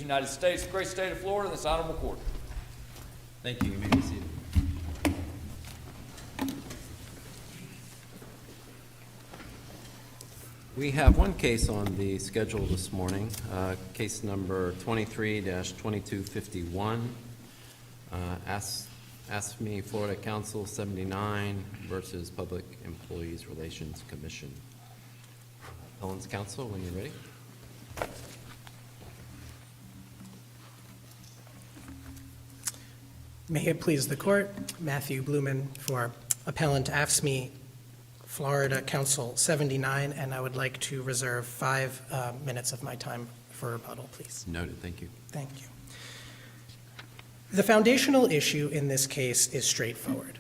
United States, the great state of Florida, and this honorable court. Thank you. You may be seated. We have one case on the schedule this morning, case number 23-2251, AFSCME Florida Council 79 versus Public Employees Relations Commission. Appellant's counsel, when you're ready. May it please the court, Matthew Blumen for Appellant AFSCME Florida Council 79, and I would like to reserve 5 minutes of my time for rebuttal, please. Noted. Thank you. Thank you. The foundational issue in this case is straightforward.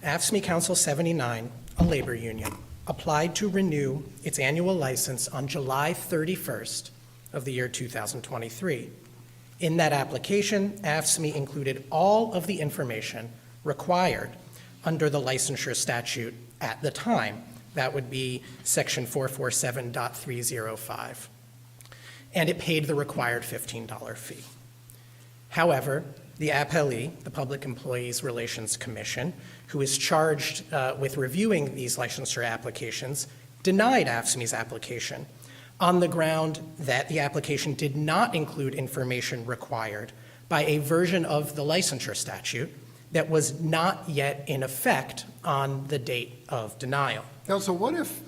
AFSCME Council 79, a labor union, applied to renew its annual license on July 31st of the year 2023. In that application, AFSCME included all of the information required under the licensure statute at the time. That would be section 447.305. And it paid the required $15 fee. However, the appellee, the Public Employees Relations Commission, who is charged with reviewing these licensure applications, denied AFSCME's application on the ground that the application did not include information required by a version of the licensure statute that was not yet in effect on the date of denial. Counsel, what if,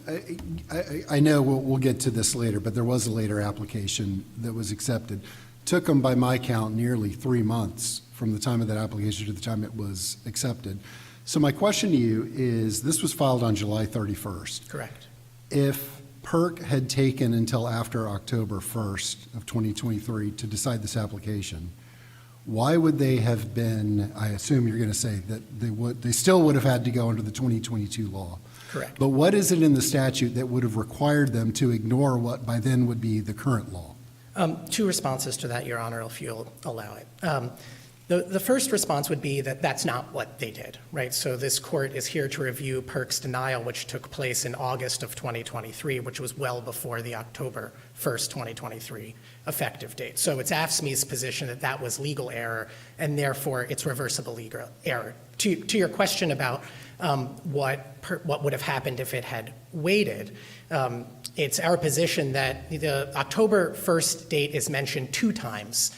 I know we'll get to this later, but there was a later application that was accepted. Took them, by my count, nearly 3 months from the time of that application to the time it was accepted. So my question to you is, this was filed on July 31st. Correct. If PERC had taken until after October 1st of 2023 to decide this application, why would they have been, I assume you're going to say that they still would have had to go under the 2022 law. Correct. But what is it in the statute that would have required them to ignore what by then would be the current law? 2 responses to that, Your Honor, if you'll allow it. The first response would be that that's not what they did, right? So this court is here to review PERC's denial, which took place in August of 2023, which was well before the October 1st, 2023 effective date. So it's AFSCME's position that that was legal error, and therefore it's reversible legal error. To your question about what would have happened if it had waited, it's our position that the October 1st date is mentioned 2 times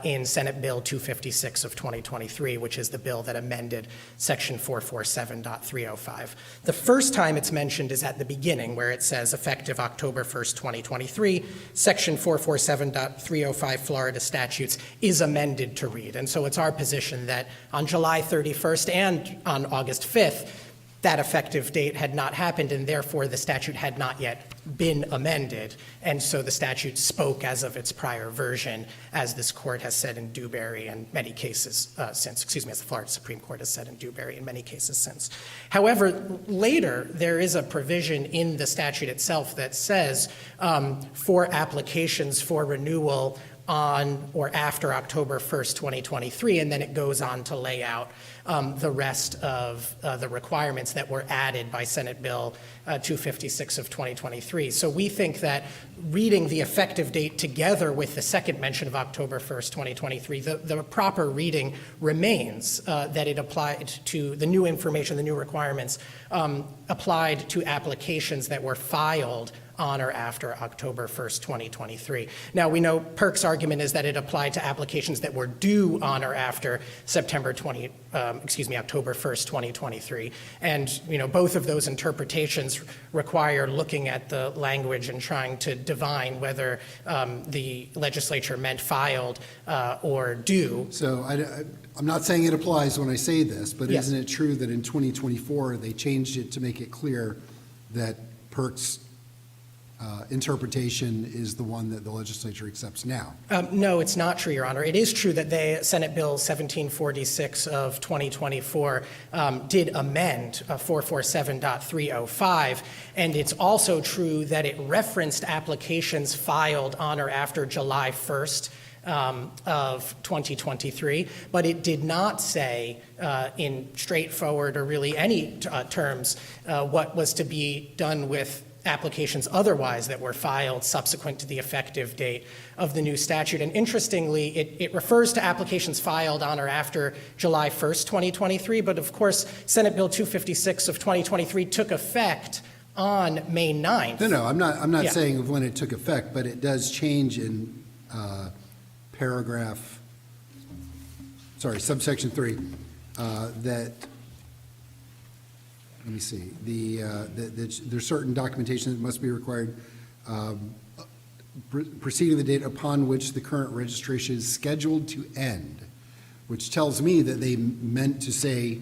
in Senate Bill 256 of 2023, which is the bill that amended section 447.305. The first time it's mentioned is at the beginning, where it says effective October 1st, 2023, section 447.305 Florida statutes is amended to read. And so it's our position that on July 31st and on August 5th, that effective date had not happened, and therefore the statute had not yet been amended. And so the statute spoke as of its prior version, as this court has said in Dewberry and many cases since, as the Florida Supreme Court has said in Dewberry in many cases since. However, later there is a provision in the statute itself that says for applications for renewal on or after October 1st, 2023, and then it goes on to lay out the rest of the requirements that were added by Senate Bill 256 of 2023. So we think that reading the effective date together with the second mention of October 1st, 2023, the proper reading remains that it applied to the new information, the new requirements applied to applications that were filed on or after October 1st, 2023. Now, we know PERC's argument is that it applied to applications that were due on or after October 1st, 2023. And, both of those interpretations require looking at the language and trying to divine whether the legislature meant filed or due. So I'm not saying it applies when I say this, but Yes. Isn't it true that in 2024 they changed it to make it clear that PERC's interpretation is the one that the legislature accepts now? No, it's not true, Your Honor. It is true that Senate Bill 1746 of 2024 did amend 447.305, and it's also true that it referenced applications filed on or after July 1st of 2023, but it did not say in straightforward or really any terms what was to be done with applications otherwise that were filed subsequent to the effective date of the new statute. And interestingly, it refers to applications filed on or after July 1st, 2023, but of course, Senate Bill 256 of 2023 took effect on May 9th. No, I'm not Yeah. saying of when it took effect, but it does change in subsection 3, that, let me see, there's certain documentation that must be required preceding the date upon which the current registration is scheduled to end, which tells me that they meant to say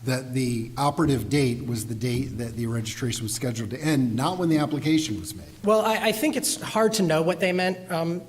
that the operative date was the date that the registration was scheduled to end, not when the application was made. Well, I think it's hard to know what they meant,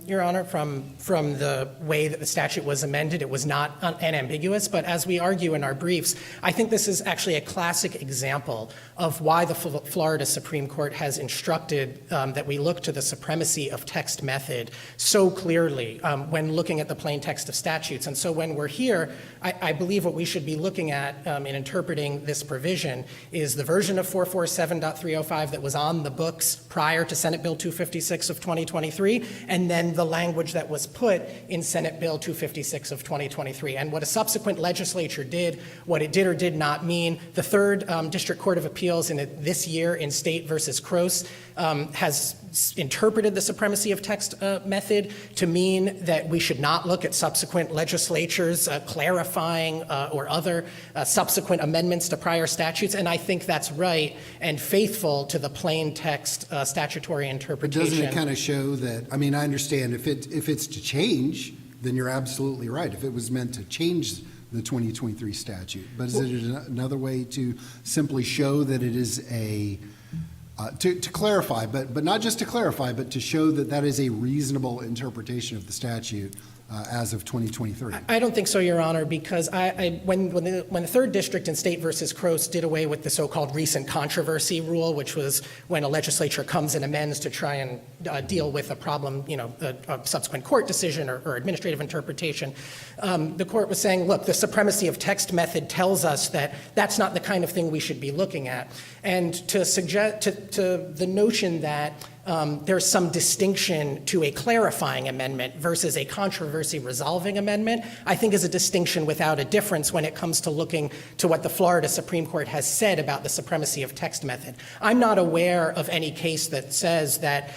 Your Honor, from the way that the statute was amended. It was not unambiguous, but as we argue in our briefs, I think this is actually a classic example of why the Florida Supreme Court has instructed that we look to the supremacy of text method so clearly when looking at the plain text of statutes. And so when we're here, I believe what we should be looking at in interpreting this provision is the version of 447.305 that was on the books prior to Senate Bill 256 of 2023, and then the language that was put in Senate Bill 256 of 2023. And what a subsequent legislature did, what it did or did not mean. The Third District Court of Appeals this year in State versus Croce has interpreted the supremacy of text method to mean that we should not look at subsequent legislatures clarifying or other subsequent amendments to prior statutes, and I think that's right and faithful to the plain text statutory But interpretation. doesn't it kind of show that, I mean, I understand if it's to change, then you're absolutely right, if it was meant to change the 2023 statute. But is it another way to simply show that it is to clarify, but not just to clarify, but to show that that is a reasonable interpretation of the statute as of 2023? I don't think so, Your Honor, because when the Third District in State versus Croce did away with the so-called recent controversy rule, which was when a legislature comes and amends to try and deal with a problem, a subsequent court decision or administrative interpretation, the court was saying, look, the supremacy of text method tells us that that's not the kind of thing we should be looking at. And to suggest to the notion that there's some distinction to a clarifying amendment versus a controversy resolving amendment, I think is a distinction without a difference when it comes to looking to what the Florida Supreme Court has said about the supremacy of text method. I'm not aware of any case that says that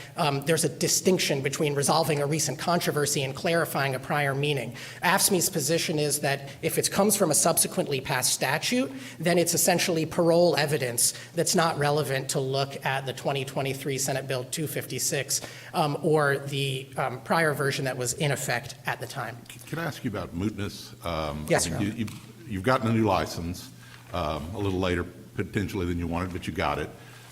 there's a distinction between resolving a recent controversy and clarifying a prior meaning. AFSCME's position is that if it comes from a subsequently passed statute, then it's essentially parole evidence that's not relevant to look at the 2023 Senate Bill 256 or the prior version that was in effect at the time. Can I ask you about mootness? Yes, Your Honor. You've gotten a new license a little later potentially than you wanted, but you got it.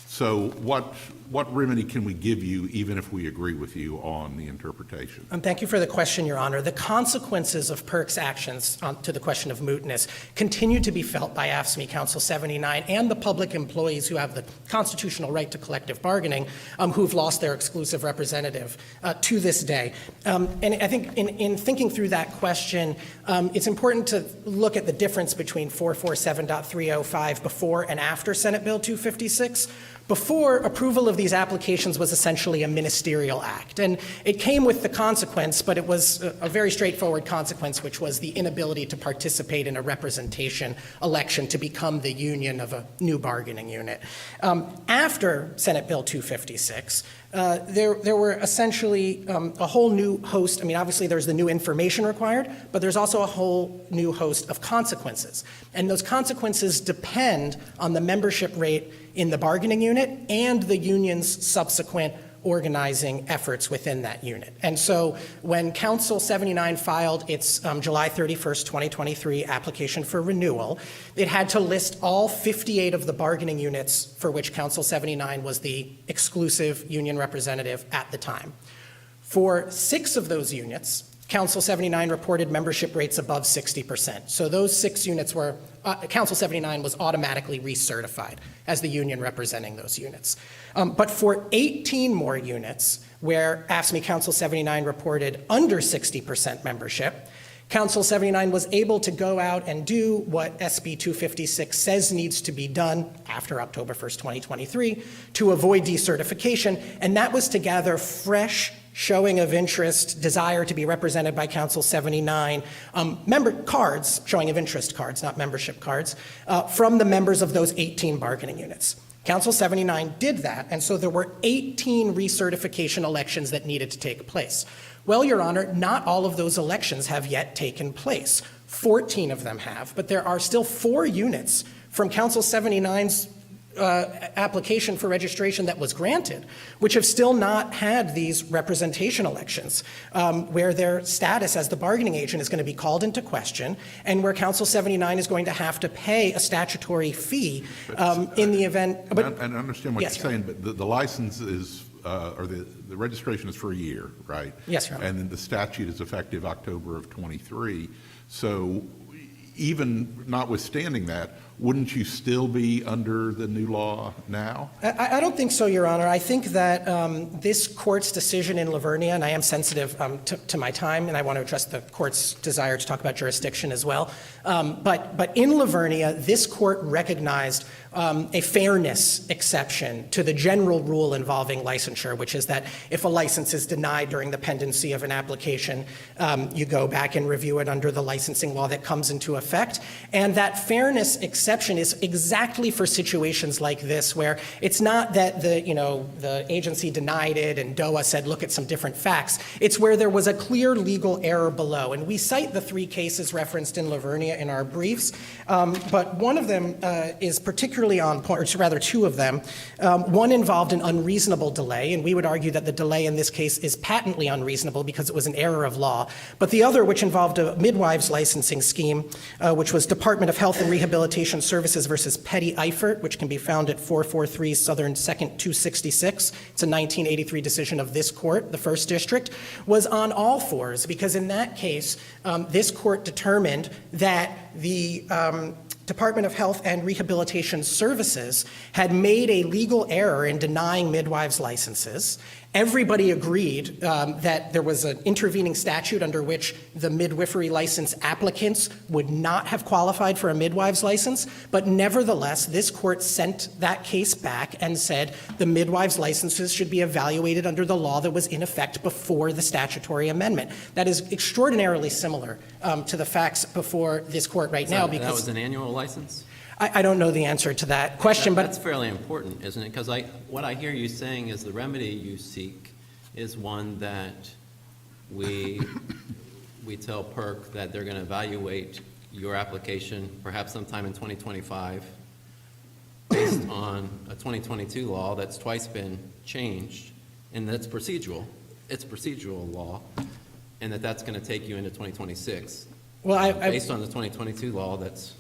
So what remedy can we give you even if we agree with you on the interpretation? Thank you for the question, Your Honor. The consequences of PERC's actions to the question of mootness continue to be felt by AFSCME Council 79 and the public employees who have the constitutional right to collective bargaining who've lost their exclusive representative to this day. And I think in thinking through that question, it's important to look at the difference between 447.305 before and after Senate Bill 256. Before, approval of these applications was essentially a ministerial act, and it came with the consequence, but it was a very straightforward consequence, which was the inability to participate in a representation election to become the union of a new bargaining unit. After Senate Bill 256, there were essentially a whole new host. I mean, obviously there's the new information required, but there's also a whole new host of consequences. And those consequences depend on the membership rate in the bargaining unit and the union's subsequent organizing efforts within that unit. And so when Council 79 filed its July 31st, 2023 application for renewal, it had to list all 58 of the bargaining units for which Council 79 was the exclusive union representative at the time. For 6 of those units, Council 79 reported membership rates above 60%. So those 6 units were, Council 79 was automatically recertified as the union representing those units. But for 18 more units, where AFSCME Council 79 reported under 60% membership, Council 79 was able to go out and do what SB 256 says needs to be done after October 1st, 2023, to avoid decertification, and that was to gather fresh showing of interest, desire to be represented by Council 79, member cards, showing of interest cards, not membership cards, from the members of those 18 bargaining units. Council 79 did that, and so there were 18 recertification elections that needed to take place. Well, Your Honor, not all of those elections have yet taken place. 14 of them have, but there are still 4 units from Council 79's application for registration that was granted, which have still not had these representation elections, where their status as the bargaining agent is going to be called into question, and where Council 79 is going to have to pay a statutory fee in the event. And I understand what Yes, you're Your saying, but the license is, or the registration is for a year, right? Yes, Your Honor. And then the statute is effective October of '23. So even notwithstanding that, wouldn't you still be under the new law now? I don't think so, Your Honor. I think that this court's decision in Lavernia, and I am sensitive to my time, and I want to address the court's desire to talk about jurisdiction as well. But in Lavernia, this court recognized a fairness exception to the general rule involving licensure, which is that if a license is denied during the pendency of an application, you go back and review it under the licensing law that comes into effect. And that fairness exception is exactly for situations like this, where it's not that the agency denied it and DOA said, look at some different facts. It's where there was a clear legal error below. And we cite the 3 cases referenced in Lavernia in our briefs, but one of them is particularly on point, or rather 2 of them. One involved an unreasonable delay, and we would argue that the delay in this case is patently unreasonable because it was an error of law. But the other, which involved a midwives licensing scheme, which was Department of Health and Rehabilitation Services versus Petty Eifert, which can be found at 443 Southern 2nd 266. It's a 1983 decision of this court, the 1st District, was on all fours, because in that case, this court determined that the Department of Health and Rehabilitation Services had made a legal error in denying midwives licenses. Everybody agreed that there was an intervening statute under which the midwifery license applicants would not have qualified for a midwives license, but nevertheless, this court sent that case back and said the midwives licenses should be evaluated under the law that was in effect before the statutory amendment. That is extraordinarily similar to the facts before this court right now. Because that was an annual license? I don't know the answer to that question, but That's fairly important, isn't it? Because what I hear you saying is the remedy you seek is one that we tell PERC that they're going to evaluate your application perhaps sometime in 2025 based on a 2022 law that's twice been changed, and that's procedural. It's procedural law, and that's going to take you into 2026. Well, based on the 2022 law that's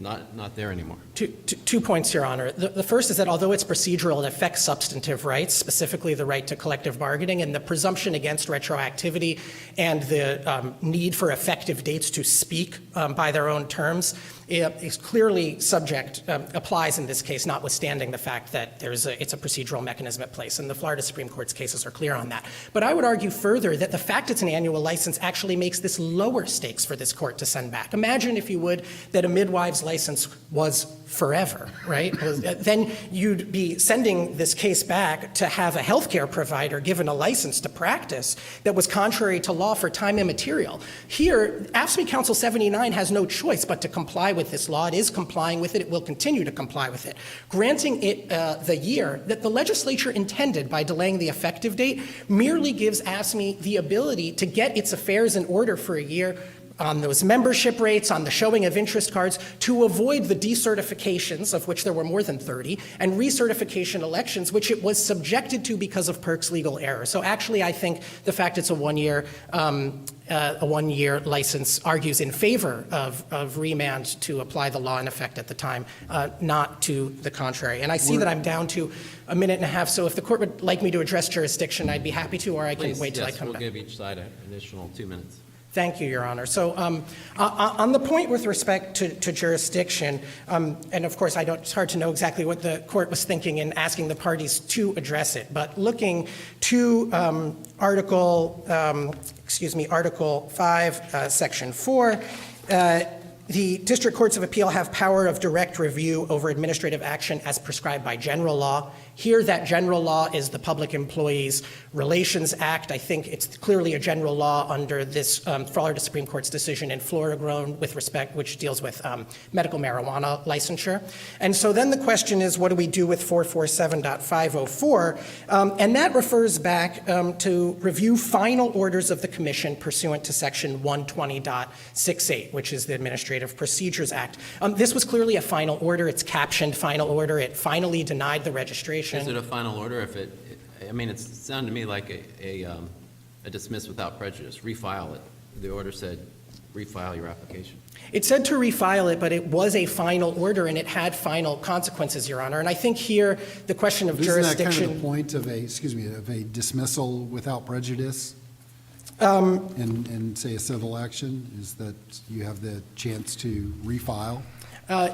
not there anymore. 2 points, Your Honor. The first is that although it's procedural, it affects substantive rights, specifically the right to collective bargaining, and the presumption against retroactivity and the need for effective dates to speak by their own terms is clearly applies in this case, notwithstanding the fact that it's a procedural mechanism at place, and the Florida Supreme Court's cases are clear on that. But I would argue further that the fact it's an annual license actually makes this lower stakes for this court to send back. Imagine, if you would, that a midwives license was forever, right? Then you'd be sending this case back to have a healthcare provider given a license to practice that was contrary to law for time immaterial. Here, AFSCME Council 79 has no choice but to comply with this law. It is complying with it. It will continue to comply with it. Granting it the year that the legislature intended by delaying the effective date merely gives AFSCME the ability to get its affairs in order for a year on those membership rates, on the showing of interest cards, to avoid the decertifications, of which there were more than 30, and recertification elections, which it was subjected to because of PERC's legal error. So actually, I think the fact it's a one-year license argues in favor of remand to apply the law in effect at the time, not to the contrary. And I see that I'm down to a minute and a half, so if the court would like me to address jurisdiction, I'd be happy to, or I can Please, wait till I yes, come we'll back. give each side an additional 2 minutes. Thank you, Your Honor. So on the point with respect to jurisdiction, and of course, it's hard to know exactly what the court was thinking in asking the parties to address it, but looking to Article 5, Section 4, the district courts of appeal have power of direct review over administrative action as prescribed by general law. Here, that general law is the Public Employees Relations Act. I think it's clearly a general law under this Florida Supreme Court's decision in Florida with respect, which deals with medical marijuana licensure. And so then the question is, what do we do with 447.504? And that refers back to review final orders of the commission pursuant to Section 120.68, which is the Administrative Procedures Act. This was clearly a final order. It's captioned final order. It finally denied the registration. Is it a final order if it sounded to me like a dismiss without prejudice, refile it. The order said refile your application. It said to refile it, but it was a final order and it had final consequences, Your Honor. And I think here the question of jurisdiction. Isn't that kind of the point of a dismissal without prejudice? In say a civil action, is that you have the chance to refile?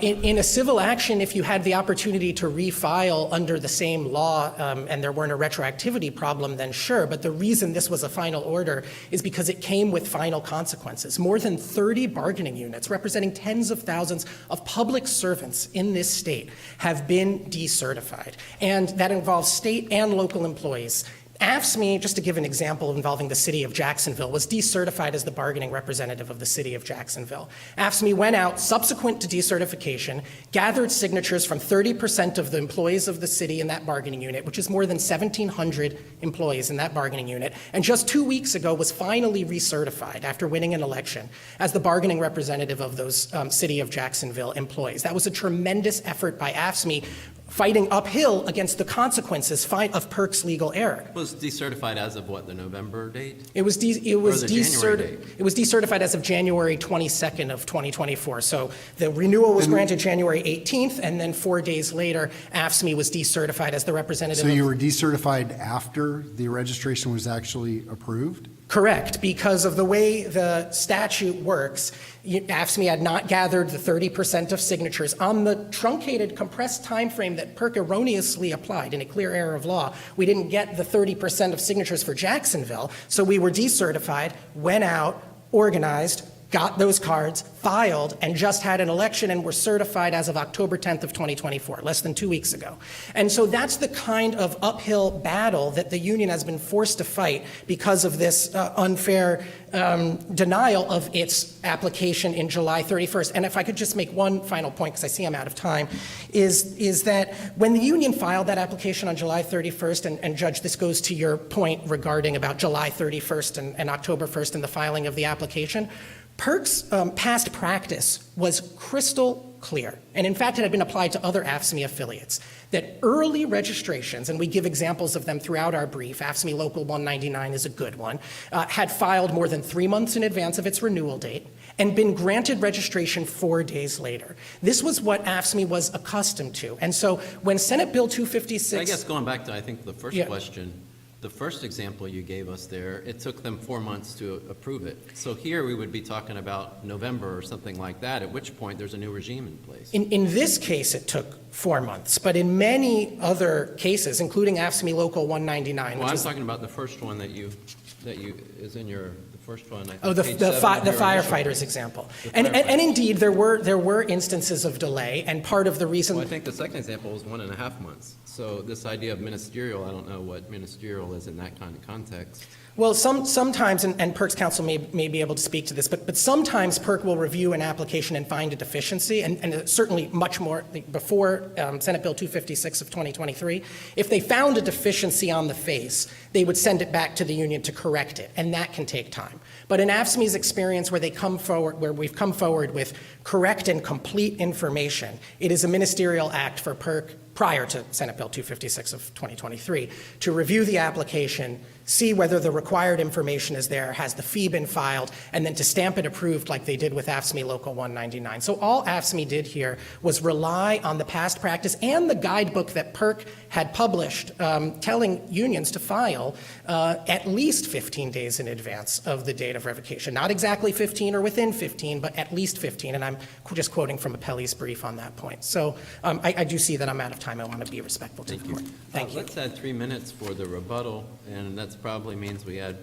In a civil action, if you had the opportunity to refile under the same law and there weren't a retroactivity problem, then sure. But the reason this was a final order is because it came with final consequences. More than 30 bargaining units representing tens of thousands of public servants in this state have been decertified. And that involves state and local employees. AFSCME, just to give an example involving the city of Jacksonville, was decertified as the bargaining representative of the city of Jacksonville. AFSCME went out subsequent to decertification, gathered signatures from 30% of the employees of the city in that bargaining unit, which is more than 1,700 employees in that bargaining unit, and just 2 weeks ago was finally recertified after winning an election as the bargaining representative of those city of Jacksonville employees. That was a tremendous effort by AFSCME, fighting uphill against the consequences of PERC's legal error. It was decertified as of what, the November date? It was January date? It was decertified as of January 22nd of 2024. So the renewal was granted January 18th, and then 4 days later, AFSCME was decertified as the representative. So you were decertified after the registration was actually approved? Correct, because of the way the statute works. AFSCME had not gathered the 30% of signatures on the truncated, compressed time frame that PERC erroneously applied in a clear error of law. We didn't get the 30% of signatures for Jacksonville, so we were decertified, went out, organized, got those cards, filed, and just had an election and were certified as of October 10th of 2024, less than 2 weeks ago. And so that's the kind of uphill battle that the union has been forced to fight because of this unfair denial of its application in July 31st. And if I could just make one final point, because I see I'm out of time, is that when the union filed that application on July 31st, and Judge, this goes to your point regarding about July 31st and October 1st and the filing of the application, PERC's past practice was crystal clear, and in fact it had been applied to other AFSCME affiliates, that early registrations, and we give examples of them throughout our brief, AFSCME Local 199 is a good one, had filed more than 3 months in advance of its renewal date and been granted registration 4 days later. This was what AFSCME was accustomed to. And so when Senate Bill 256... I guess going back to, I think, the first Yeah. question, the first example you gave us there, it took them 4 months to approve it. So here we would be talking about November or something like that, at which point there's a new regime in place. In this case, it took 4 months, but in many other cases, including AFSCME Local 199, Well, which I'm is talking about the first one that is in your, the first one, I think. Oh, the page 7 of your firefighters initial- example. The And firefighters. indeed, there were instances of delay, and part of the reason... Well, I think the second example was 1.5 months. So this idea of ministerial, I don't know what ministerial is in that kind of context. Well, sometimes, and PERC's counsel may be able to speak to this, but sometimes PERC will review an application and find a deficiency, and certainly much more before Senate Bill 256 of 2023. If they found a deficiency on the face, they would send it back to the union to correct it, and that can take time. But in AFSCME's experience where we've come forward with correct and complete information, it is a ministerial act for PERC prior to Senate Bill 256 of 2023 to review the application, see whether the required information is there, has the fee been filed, and then to stamp it approved like they did with AFSCME Local 199. So all AFSCME did here was rely on the past practice and the guidebook that PERC had published telling unions to file at least 15 days in advance of the date of revocation. Not exactly 15 or within 15, but at least 15. And I'm just quoting from Appellee's brief on that point. So I do see that I'm out of time. I want to be respectful to the court. Thank you. Let's add 3 minutes for the rebuttal, and that probably means we add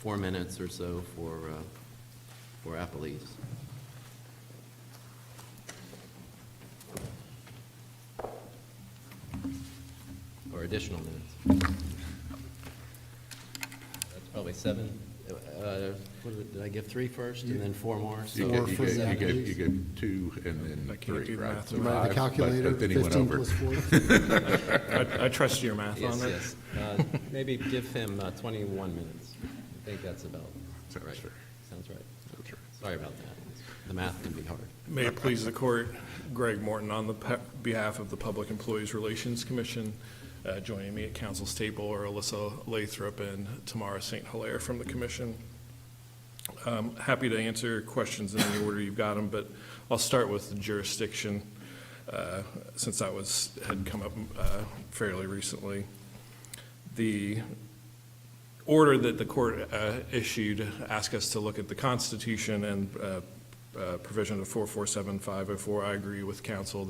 4 minutes or so for appellees. Or additional minutes. That's probably 7. Did I give 3 first and then 4 more? So You for gave, that, you gave 2 and then I can't 3, do right? math. So You might have the 5, calculator, but then he went 15 over. plus 4. I trust your math Yes, on that. yes. Maybe give him 21 minutes. I think that's about Sounds right. fair. Sounds right. Sorry about that. The math can be hard. May it please the court, Greg Morton on the behalf of the Public Employees Relations Commission. Joining me at council's table are Alyssa Lathrop and Tamara St. Hilaire from the commission. Happy to answer questions in any order you've got them, but I'll start with the jurisdiction since that had come up fairly recently. The order that the court issued asked us to look at the Constitution and provision of 447504. I agree with counsel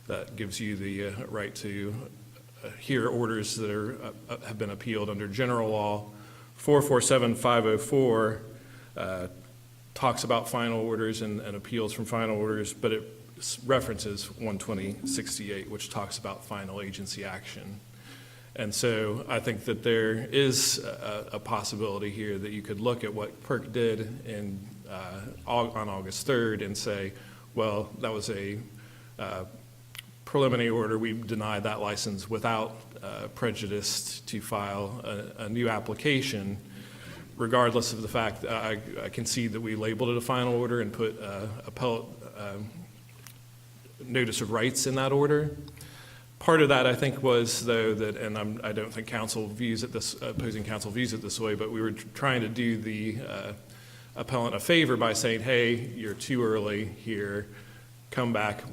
that gives you the right to hear orders that have been appealed under general law. 447504 talks about final orders and appeals from final orders, but it references 12068, which talks about final agency action. And so I think that there is a possibility here that you could look at what PERC did on August 3rd and say, well, that was a preliminary order. We denied that license without prejudice to file a new application, regardless of the fact that I concede that we labeled it a final order and put appellate notice of rights in that order. Part of that, I think, was, though, that, and I don't think counsel views it opposing counsel views it this way, but we were trying to do the appellant a favor by saying, hey, you're too early here. Come back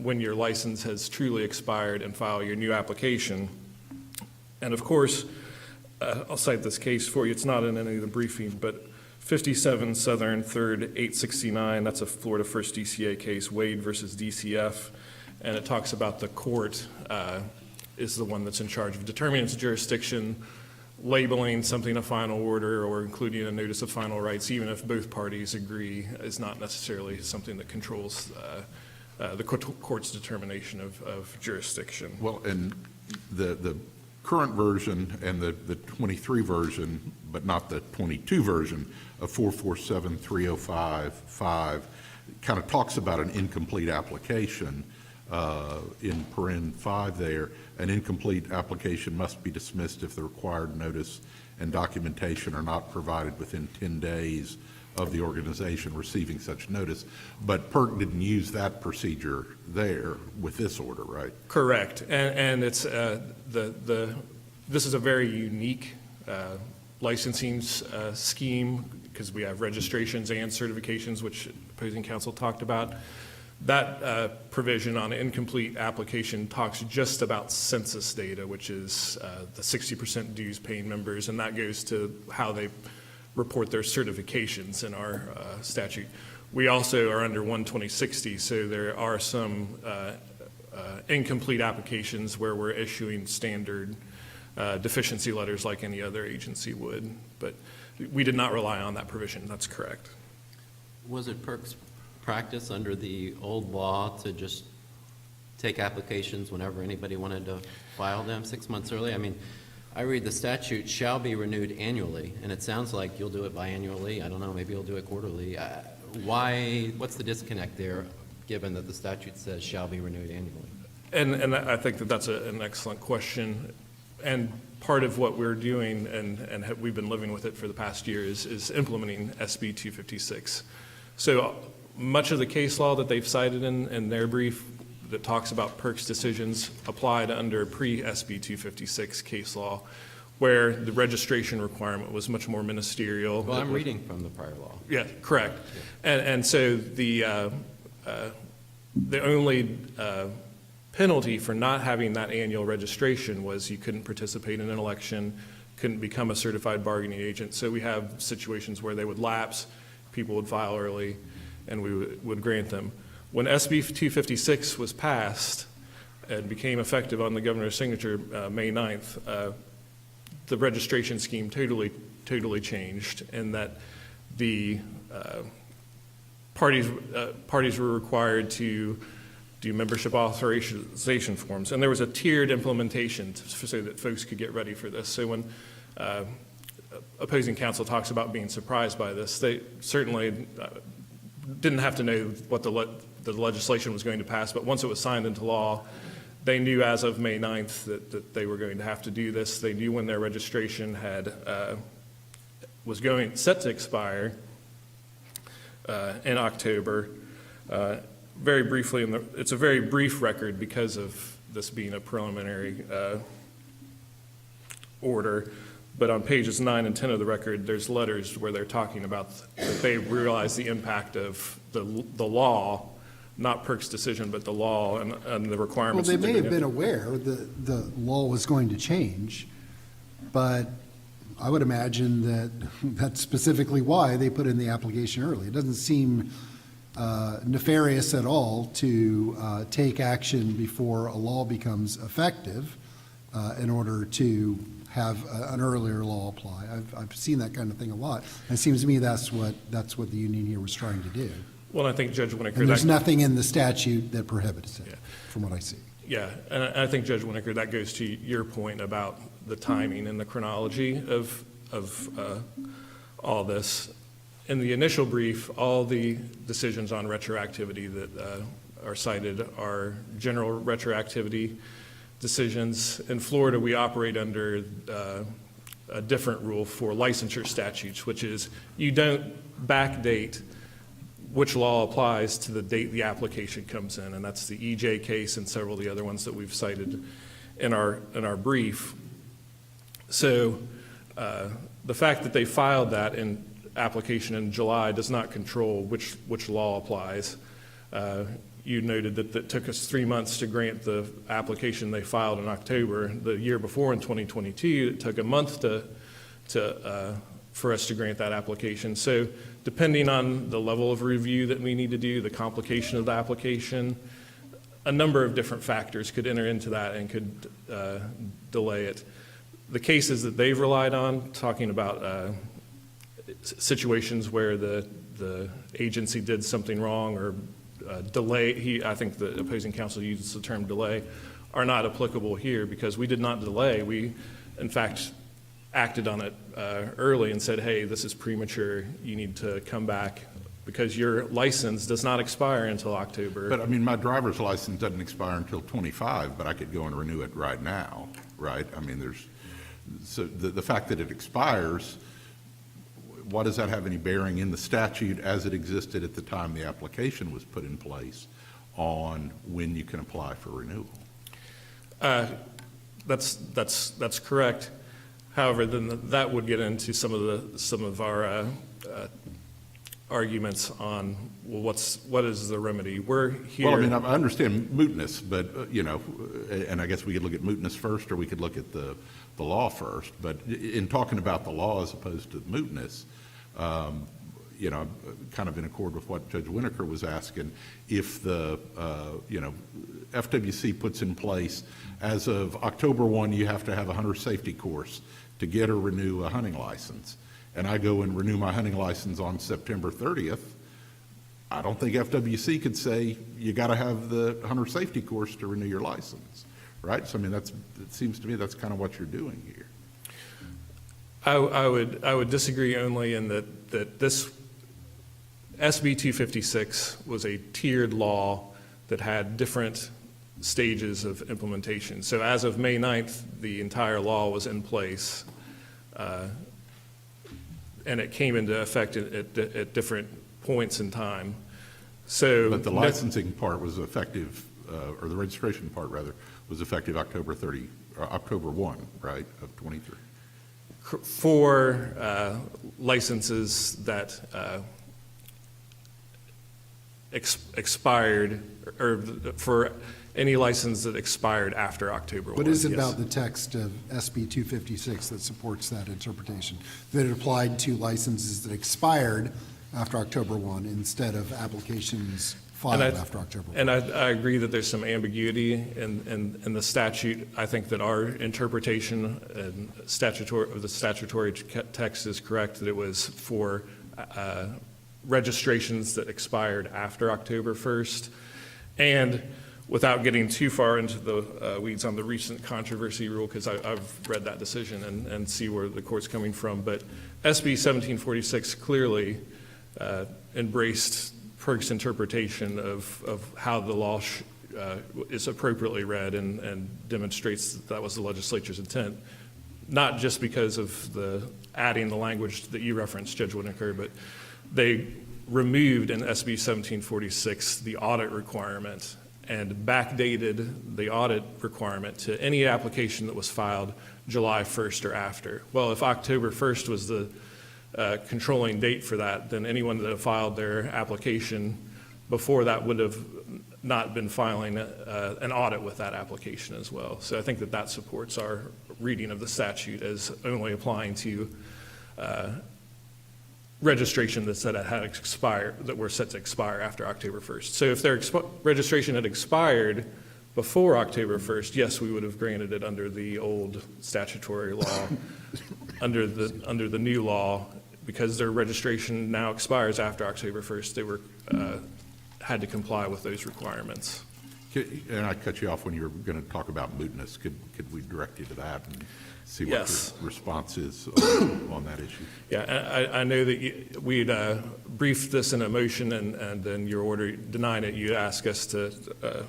when your license has truly expired and file your new application. And of course, I'll cite this case for you. It's not in any of the briefing, but 57 Southern 3rd 869, that's a Florida First DCA case, Wade versus DCF. And it talks about the court is the one that's in charge of determining its jurisdiction, labeling something a final order or including a notice of final rights, even if both parties agree, is not necessarily something that controls the court's determination of jurisdiction. Well, and the current version and the 23 version, but not the 22 version of 447-305-5 kind of talks about an incomplete application. In paren 5 there, an incomplete application must be dismissed if the required notice and documentation are not provided within 10 days of the organization receiving such notice. But PERC didn't use that procedure there with this order, right? Correct, and it's this is a very unique licensing scheme because we have registrations and certifications, which opposing counsel talked about. That provision on incomplete application talks just about census data, which is the 60% dues paying members, and that goes to how they report their certifications in our statute. We also are under 12060, so there are some incomplete applications where we're issuing standard deficiency letters like any other agency would, but we did not rely on that provision. That's correct. Was it PERC's practice under the old law to just take applications whenever anybody wanted to file them 6 months early? I mean, I read the statute shall be renewed annually, and it sounds like you'll do it biannually. I don't know, maybe you'll do it quarterly. What's the disconnect there, given that the statute says shall be renewed annually? And I think that that's an excellent question. And part of what we're doing, and we've been living with it for the past year, is implementing SB 256. So much of the case law that they've cited in their brief that talks about PERC's decisions applied under pre-SB 256 case law. where the registration requirement was much more ministerial. Well, I'm reading from the prior law. Yeah, correct. And so the only penalty for not having that annual registration was you couldn't participate in an election, couldn't become a certified bargaining agent. So we have situations where they would lapse, people would file early, and we would grant them. When SB 256 was passed and became effective on the governor's signature May 9th, the registration scheme totally changed, in that the parties were required to do membership authorization forms, and there was a tiered implementation so that folks could get ready for this. So when opposing counsel talks about being surprised by this, they certainly didn't have to know what the legislation was going to pass, but once it was signed into law, they knew as of May 9th that they were going to have to do this. They knew when their registration was set to expire in October. Very briefly, it's a very brief record because of this being a preliminary order, but on pages 9 and 10 of the record, there's letters where they're talking about that they realize the impact of the law, not PERC's decision, but the law and the Well, requirements. they that may they're have gonna- been aware that the law was going to change, but I would imagine that that's specifically why they put in the application early. It doesn't seem nefarious at all to take action before a law becomes effective in order to have an earlier law apply. I've seen that kind of thing a lot. And it seems to me that's what the union here was trying to do. Well, I think Judge Winokur. And there's nothing in the statute that prohibits it, from what I see. Yeah, and I think, Judge Winokur, that goes to your point about the timing and the chronology of all this. In the initial brief, all the decisions on retroactivity that are cited are general retroactivity decisions. In Florida, we operate under a different rule for licensure statutes, which is you don't backdate which law applies to the date the application comes in, and that's the EJ case and several of the other ones that we've cited in our brief. So the fact that they filed that application in July does not control which law applies. You noted that it took us 3 months to grant the application they filed in October. The year before, in 2022, it took a month for us to grant that application. So depending on the level of review that we need to do, the complication of the application, a number of different factors could enter into that and could delay it. The cases that they've relied on, talking about situations where the agency did something wrong or delay, I think the opposing counsel uses the term delay, are not applicable here because we did not delay. We, in fact, acted on it early and said, hey, this is premature, you need to come back because your license does not expire until October. But I mean, my driver's license doesn't expire until 25, but I could go and renew it right now, right? I mean, so the fact that it expires, what does that have any bearing in the statute as it existed at the time the application was put in place on when you can apply for renewal? That's correct. However, then that would get into some of our arguments on, well, what is the remedy? We're here. Well, I mean, I understand mootness, but, and I guess we could look at mootness first, or we could look at the law first. But in talking about the law as opposed to mootness, kind of in accord with what Judge Winokur was asking, if the, FWC puts in place, as of October 1, you have to have a hunter safety course to get or renew a hunting license, and I go and renew my hunting license on September 30th, I don't think FWC could say you got to have the hunter safety course to renew your license, right? So I mean, it seems to me that's kind of what you're doing here. I would disagree only in that this SB 256 was a tiered law that had different stages of implementation. So as of May 9th, the entire law was in place, and it came into effect at different points in time. So, but the licensing part was effective, or the registration part rather, was effective October 1, right, of 23. For licenses that expired, or for any license that expired after October 1. What is it yes. about the text of SB 256 that supports that interpretation? That it applied to licenses that expired after October 1 instead of applications filed after October 1? And I agree that there's some ambiguity in the statute. I think that our interpretation and of the statutory text is correct, that it was for registrations that expired after October 1st. And without getting too far into the weeds on the recent controversy rule, because I've read that decision and see where the court's coming from, but SB 1746 clearly embraced PERC's interpretation of how the law is appropriately read and demonstrates that was the legislature's intent, not just because of the adding the language that you referenced, Judge Whitaker, but they removed in SB 1746 the audit requirement and backdated the audit requirement to any application that was filed July 1st or after. Well, if October 1st was the controlling date for that, then anyone that had filed their application before that would have not been filing an audit with that application as well. So I think that supports our reading of the statute as only applying to registration that said it had expired, that were set to expire after October 1st. So if their registration had expired before October 1st, yes, we would have granted it under the old statutory law. Under the new law, because their registration now expires after October 1st, they were had to comply with those requirements. And I cut you off when you were going to talk about mootness. Could we direct you to that and see what Yes. your response is on that issue? Yeah, I know that we'd briefed this in a motion, and then your order denying it, you asked us to,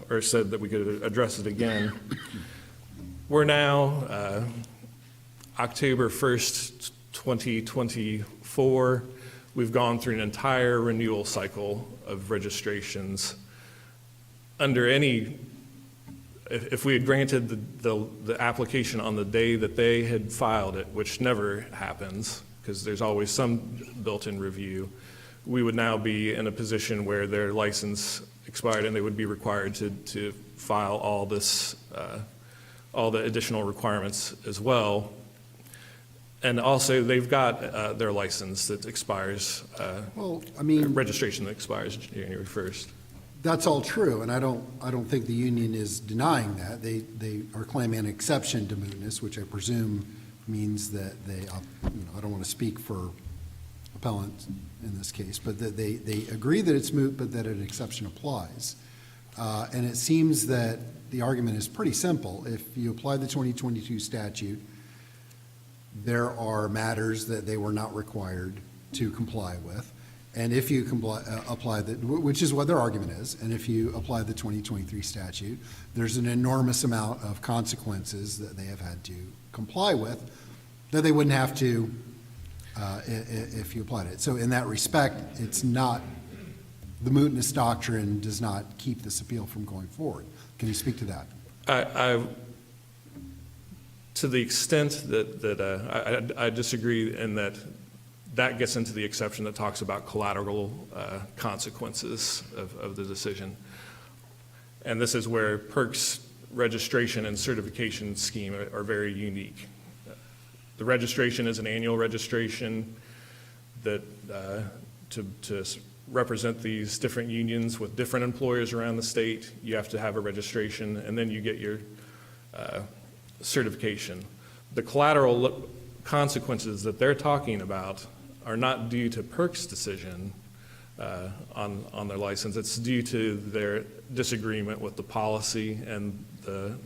or said that we could address it again. We're now October 1st, 2024. We've gone through an entire renewal cycle of registrations. Under any, if we had granted the application on the day that they had filed it, which never happens, because there's always some built-in review, we would now be in a position where their license expired and they would be required to file all the additional requirements as well. And also, they've got their license that expires, Well, I mean, registration that expires January 1st. that's all true, and I don't think the union is denying that. They are claiming an exception to mootness, which I presume means that they, I don't want to speak for appellants in this case, but that they agree that it's moot, but that an exception applies. And it seems that the argument is pretty simple. If you apply the 2022 statute, there are matters that they were not required to comply with. And if you apply that, which is what their argument is, and if you apply the 2023 statute, there's an enormous amount of consequences that they have had to comply with that they wouldn't have to if you applied it. So in that respect, it's not, the mootness doctrine does not keep this appeal from going forward. Can you speak to that? To the extent that I disagree in that gets into the exception that talks about collateral consequences of the decision. And this is where PERC's registration and certification scheme are very unique. The registration is an annual registration that to represent these different unions with different employers around the state, you have to have a registration, and then you get your certification. The collateral consequences that they're talking about are not due to PERC's decision on their license. It's due to their disagreement with the policy and the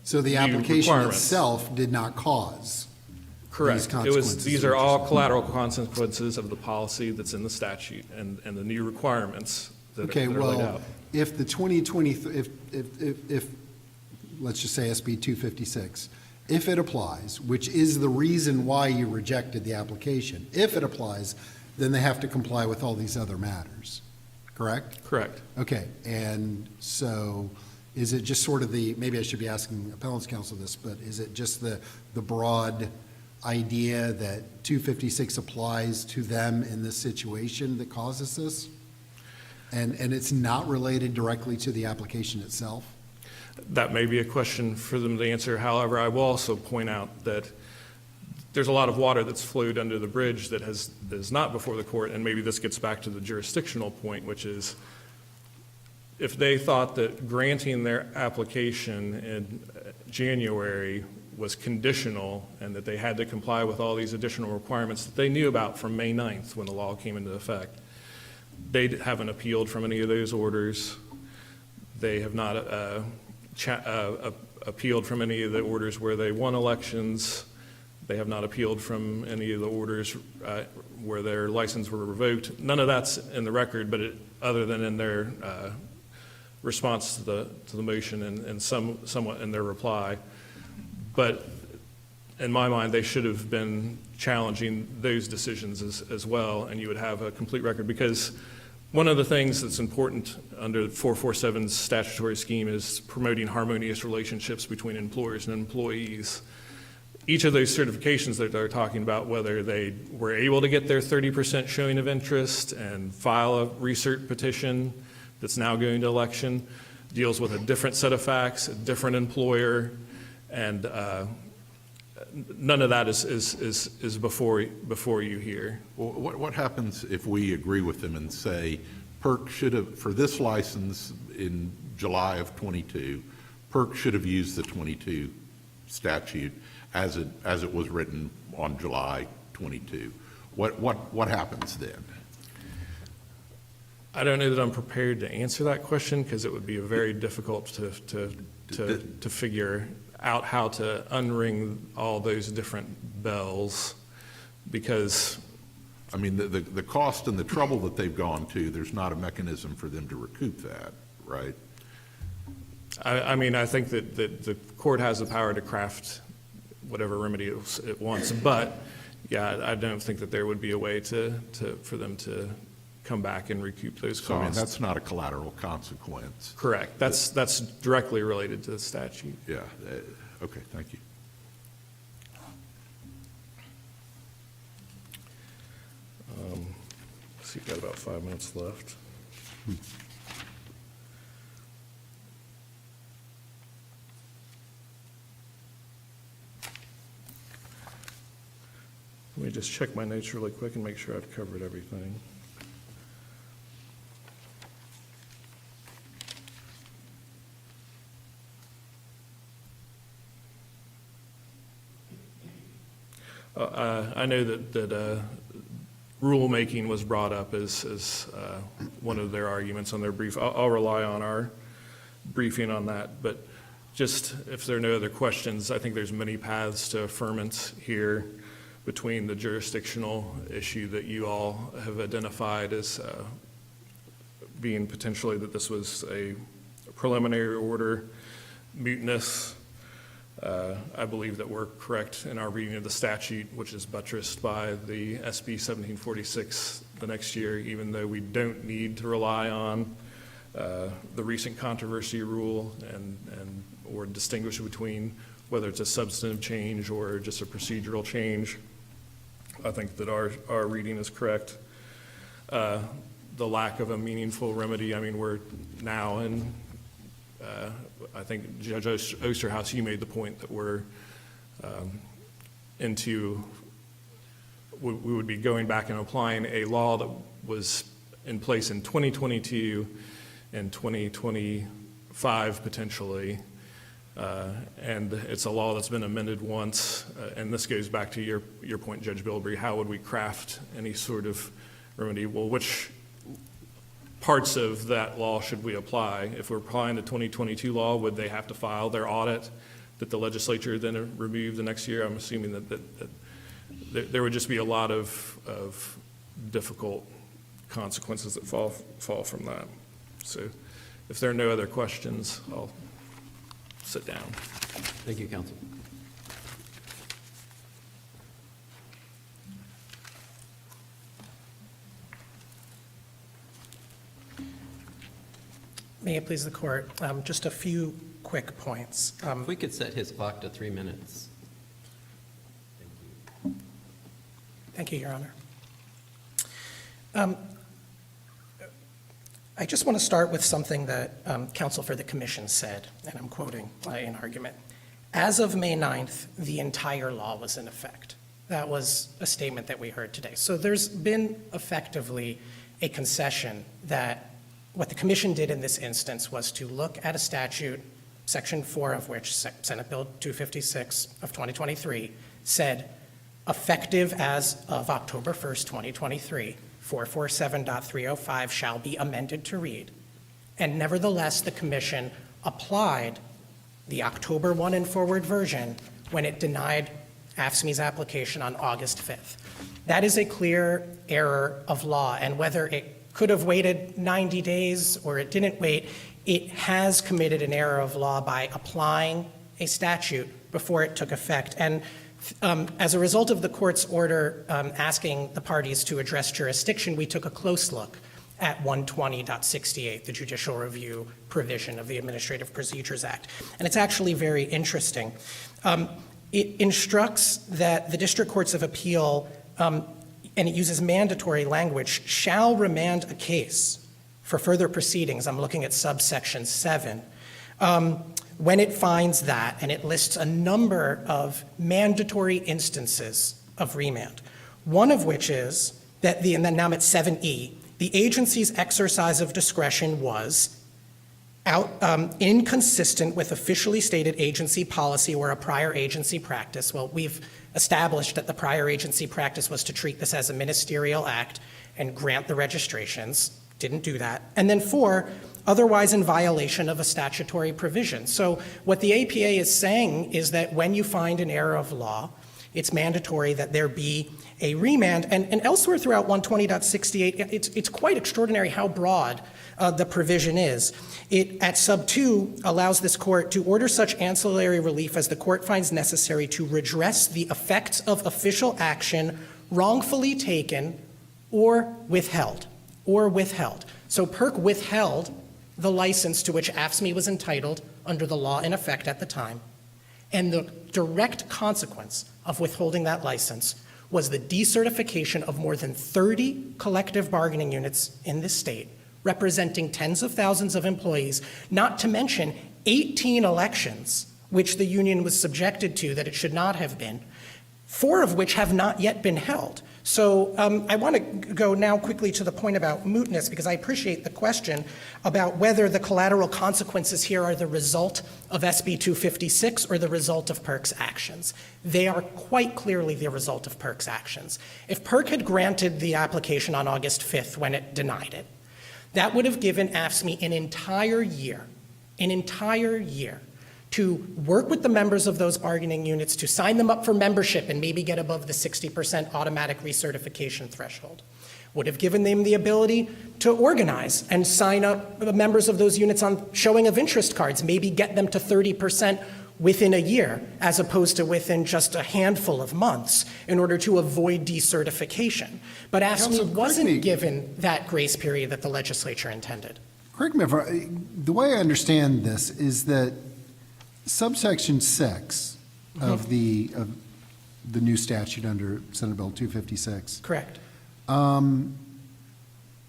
So the new application requirements. itself did not cause Correct. these consequences. These are all collateral consequences of the policy that's in the statute and the new requirements that Okay, are laid well, out. if the 2020, if, let's just say SB 256, if it applies, which is the reason why you rejected the application, if it applies, then they have to comply with all these other matters, correct? Correct. Okay, and so is it just sort of maybe I should be asking appellant's counsel this, but is it just the broad idea that 256 applies to them in this situation that causes this? And it's not related directly to the application itself? That may be a question for them to answer. However, I will also point out that there's a lot of water that's flowed under the bridge that is not before the court, and maybe this gets back to the jurisdictional point, which is if they thought that granting their application in January was conditional and that they had to comply with all these additional requirements that they knew about from May 9th when the law came into effect, they haven't appealed from any of those orders. They have not appealed from any of the orders where they won elections. They have not appealed from any of the orders where their license were revoked. None of that's in the record, but other than in their response to the motion and somewhat in their reply. But in my mind, they should have been challenging those decisions as well, and you would have a complete record. Because one of the things that's important under 447's statutory scheme is promoting harmonious relationships between employers and employees. Each of those certifications that they're talking about, whether they were able to get their 30% showing of interest and file a recert petition that's now going to election, deals with a different set of facts, a different employer, and none of that is before you here. Well, what happens if we agree with them and say, PERC should have, for this license in July of '22, PERC should have used the '22 statute as it was written on July 22. What happens then? I don't know that I'm prepared to answer that question because it would be very difficult to figure out how to unring all those different bells, because I mean, the cost and the trouble that they've gone to, there's not a mechanism for them to recoup that, right? I mean, I think that the court has the power to craft whatever remedy it wants, but yeah, I don't think that there would be a way for them to come back and recoup those costs. So I mean, that's not a collateral consequence. Correct. That's directly related to the statute. Yeah. Okay. Thank you. So you've got about 5 minutes left. Let me just check my notes really quick and make sure I've covered everything. I know that rulemaking was brought up as one of their arguments on their brief. I'll rely on our briefing on that, but just if there are no other questions, I think there's many paths to affirmance here between the jurisdictional issue that you all have identified as being potentially that this was a preliminary order, mootness. I believe that we're correct in our reading of the statute, which is buttressed by the SB 1746 the next year, even though we don't need to rely on the recent controversy rule or distinguish between whether it's a substantive change or just a procedural change. I think that our reading is correct. The lack of a meaningful remedy, I mean, we're now in, I think Judge Osterhouse, you made the point that we're we would be going back and applying a law that was in place in 2022 and 2025 potentially. And it's a law that's been amended once, and this goes back to your point, Judge Bilbrey. How would we craft any sort of remedy? Well, which parts of that law should we apply? If we're applying the 2022 law, would they have to file their audit that the legislature then remove the next year? I'm assuming that there would just be a lot of difficult consequences that fall from that. So if there are no other questions, I'll sit down. Thank you, counsel. May it please the court, just a few quick points. If we could set his clock to 3 minutes. Thank you, Your Honor. I just want to start with something that counsel for the commission said, and I'm quoting in argument. As of May 9th, the entire law was in effect. That was a statement that we heard today. So there's been effectively a concession that what the commission did in this instance was to look at a statute, Section 4 of which, Senate Bill 256 of 2023, said effective as of October 1st, 2023, 447.305 shall be amended to read. And nevertheless, the commission applied the October 1 and forward version when it denied AFSCME's application on August 5th. That is a clear error of law, and whether it could have waited 90 days or it didn't wait, it has committed an error of law by applying a statute before it took effect. And as a result of the court's order asking the parties to address jurisdiction, we took a close look at 120.68, the judicial review provision of the Administrative Procedures Act. And it's actually very interesting. It instructs that the district courts of appeal, and it uses mandatory language, shall remand a case for further proceedings. I'm looking at subsection 7. When it finds that, and it lists a number of mandatory instances of remand, one of which is that and then now I'm at 7E, the agency's exercise of discretion was inconsistent with officially stated agency policy or a prior agency practice. Well, we've established that the prior agency practice was to treat this as a ministerial act and grant the registrations. Didn't do that. And then 4, otherwise in violation of a statutory provision. So what the APA is saying is that when you find an error of law, it's mandatory that there be a remand. And elsewhere throughout 120.68, it's quite extraordinary how broad the provision is. It, at sub 2, allows this court to order such ancillary relief as the court finds necessary to redress the effects of official action wrongfully taken or withheld. So PERC withheld the license to which AFSCME was entitled under the law in effect at the time. And the direct consequence of withholding that license was the decertification of more than 30 collective bargaining units in this state, representing tens of thousands of employees, not to mention 18 elections, which the union was subjected to that it should not have been, 4 of which have not yet been held. So I want to go now quickly to the point about mootness, because I appreciate the question about whether the collateral consequences here are the result of SB 256 or the result of PERC's actions. They are quite clearly the result of PERC's actions. If PERC had granted the application on August 5th when it denied it, that would have given AFSCME an entire year to work with the members of those bargaining units to sign them up for membership and maybe get above the 60% automatic recertification threshold. Would have given them the ability to organize and sign up the members of those units on showing of interest cards, maybe get them to 30% within a year, as opposed to within just a handful of months, in order to avoid decertification. But AFSCME wasn't given that grace period that the legislature intended. Correct me if the way I understand this is that subsection 6 of the new statute under Senate Bill 256. Correct.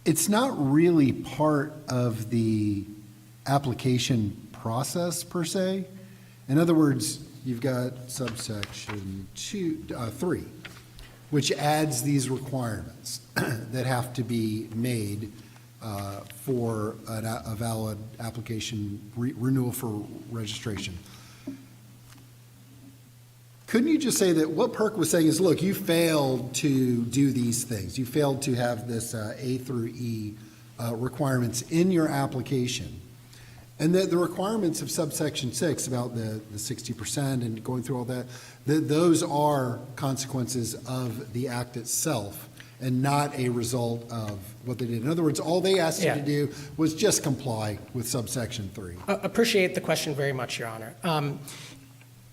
It's not really part of the application process per se. In other words, you've got subsection 3, which adds these requirements that have to be made for a valid application renewal for registration. Couldn't you just say that what PERC was saying is, look, you failed to do these things. You failed to have this A through E requirements in your application. And that the requirements of subsection 6 about the 60% and going through all that, those are consequences of the act itself and not a result of what they did. In other words, all they asked you to do was just comply with subsection 3. Appreciate the question very much, Your Honor.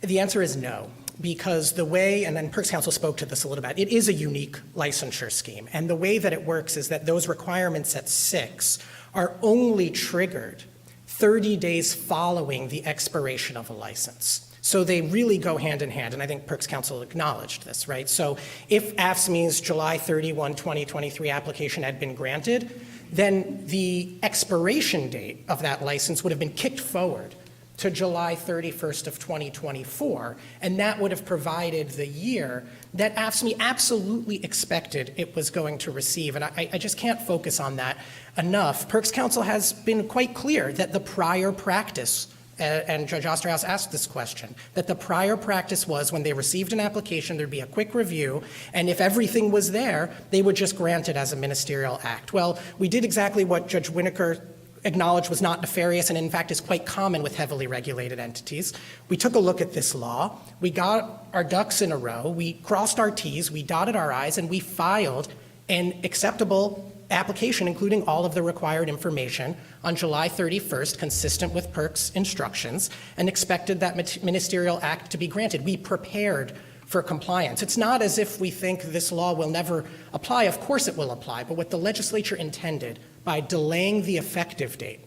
The answer is no, because the way, and then PERC's counsel spoke to this a little bit, it is a unique licensure scheme. And the way that it works is that those requirements at 6 are only triggered 30 days following the expiration of a license. So they really go hand in hand, and I think Perks Council acknowledged this, right? So if AFSCME's July 31, 2023 application had been granted, then the expiration date of that license would have been kicked forward to July 31st of 2024, and that would have provided the year that AFSCME absolutely expected it was going to receive. And I just can't focus on that enough. Perks Council has been quite clear that the prior practice, and Judge Osterhaus asked this question, that the prior practice was when they received an application, there'd be a quick review, and if everything was there, they would just grant it as a ministerial act. Well, we did exactly what Judge Winokur acknowledged was not nefarious and in fact is quite common with heavily regulated entities. We took a look at this law, we got our ducks in a row, we crossed our T's, we dotted our I's, and we filed an acceptable application, including all of the required information, on July 31st, consistent with Perks' instructions, and expected that ministerial act to be granted. We prepared for compliance. It's not as if we think this law will never apply. Of course it will apply, but what the legislature intended by delaying the effective date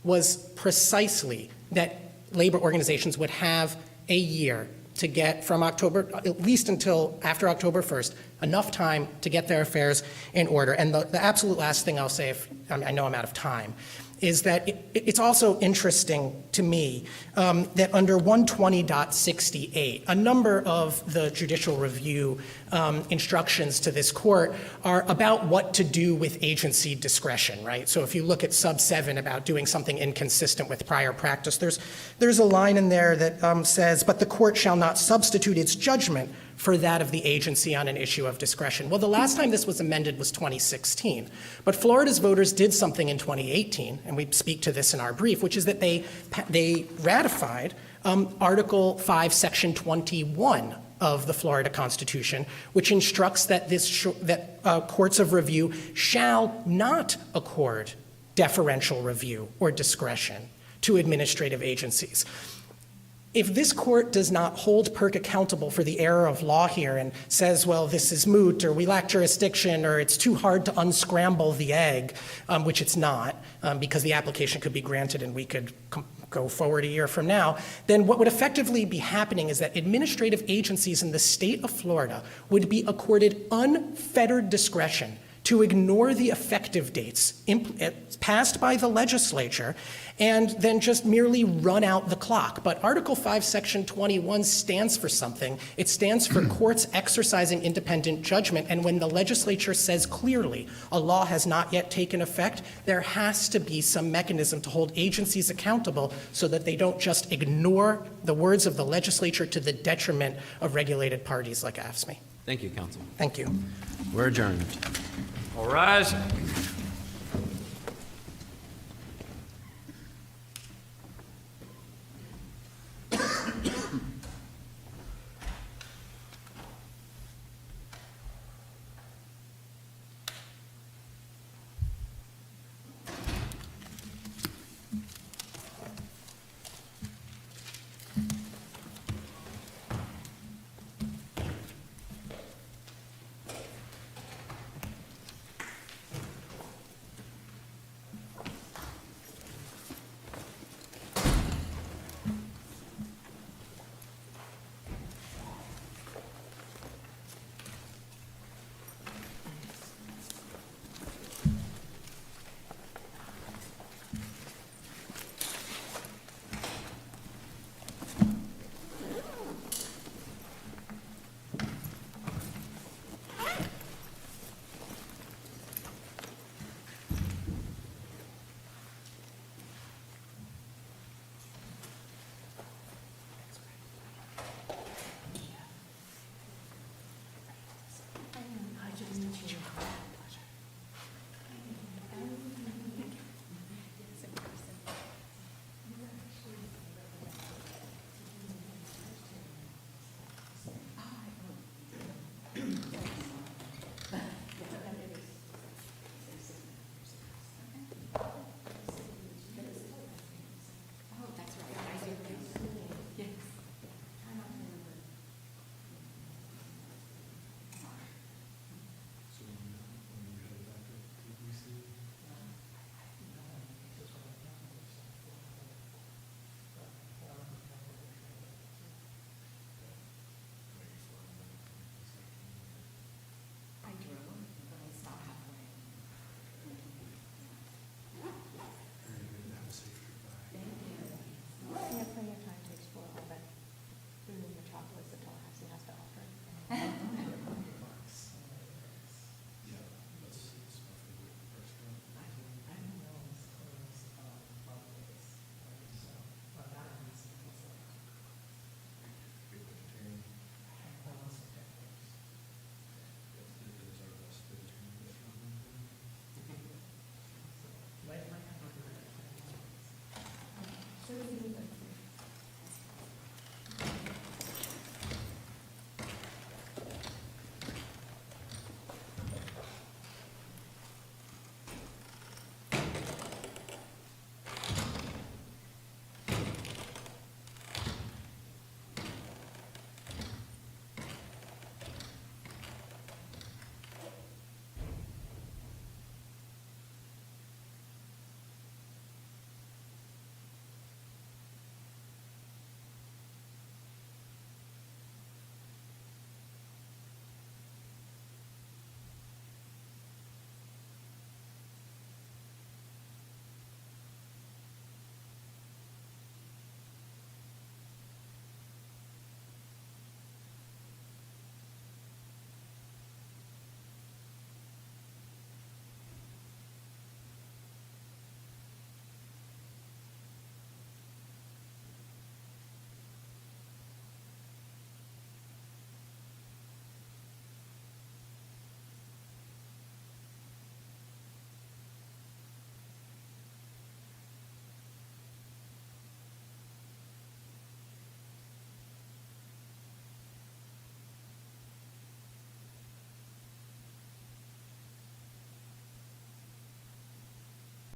was precisely that labor organizations would have a year to get from October, at least until after October 1st, enough time to get their affairs in order. And the absolute last thing I'll say, I know I'm out of time, is that it's also interesting to me that under 120.68, a number of the judicial review instructions to this court are about what to do with agency discretion, right? So if you look at sub 7 about doing something inconsistent with prior practice, there's a line in there that says, but the court shall not substitute its judgment for that of the agency on an issue of discretion. Well, the last time this was amended was 2016, but Florida's voters did something in 2018, and we speak to this in our brief, which is that they ratified Article 5, Section 21 of the Florida Constitution, which instructs that courts of review shall not accord deferential review or discretion to administrative agencies. If this court does not hold PERC accountable for the error of law here and says, well, this is moot, or we lack jurisdiction, or it's too hard to unscramble the egg, which it's not, because the application could be granted and we could go forward a year from now, then what would effectively be happening is that administrative agencies in the state of Florida would be accorded unfettered discretion to ignore the effective dates passed by the legislature and then just merely run out the clock. But Article 5, Section 21 stands for something. It stands for courts exercising independent judgment, and when the legislature says clearly a law has not yet taken effect, there has to be some mechanism to hold agencies accountable so that they don't just ignore the words of the legislature to the detriment of regulated parties like AFSCME. Thank you, counsel. Thank you. We're adjourned. All rise. citizen